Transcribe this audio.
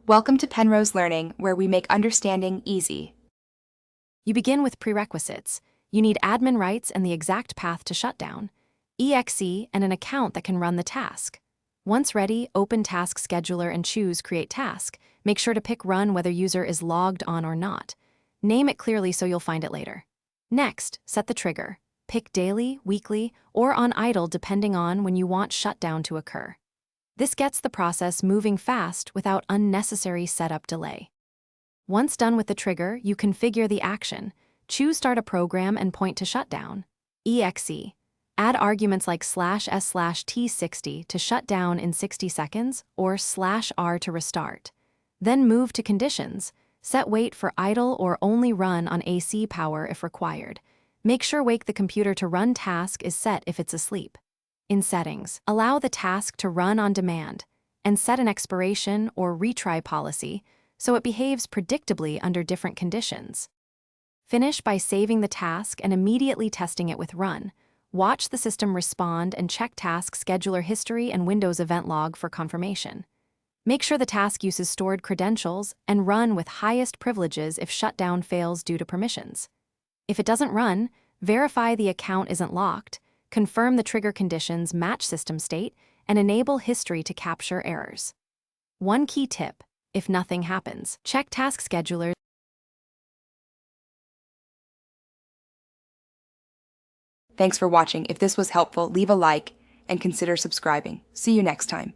Welcome to Penrose Learning, where we make understanding easy. You begin with prerequisites. You need admin rights and the exact path to Shutdown, EXE, and an account that can run the task. Once ready, open Task Scheduler and choose Create Task. Make sure to pick Run whether user is logged on or not. Name it clearly so you'll find it later. Next, set the trigger. Pick daily, weekly, or on idle depending on when you want Shutdown to occur. This gets the process moving fast without unnecessary setup delay. Once done with the trigger, you configure the action. Choose Start a Program and point to Shutdown. EXE. Add arguments like /s/t60 to shut down in 60 seconds or /r to restart. Then move to Conditions. Set wait for idle or only run on AC power if required. Make sure Wake the Computer to Run task is set if it's asleep. In Settings, allow the task to run on demand and set an expiration or retry policy so it behaves predictably under different conditions. Finish by saving the task and immediately testing it with Run. Watch the system respond and check Task Scheduler history and Windows event log for confirmation. Make sure the task uses stored credentials and run with highest privileges if Shutdown fails due to permissions. If it doesn't run, verify the account isn't locked, confirm the trigger conditions match system state, and enable history to capture errors. One key tip: if nothing happens, check Task Scheduler. Thanks for watching. If this was helpful, leave a like and consider subscribing. See you next time.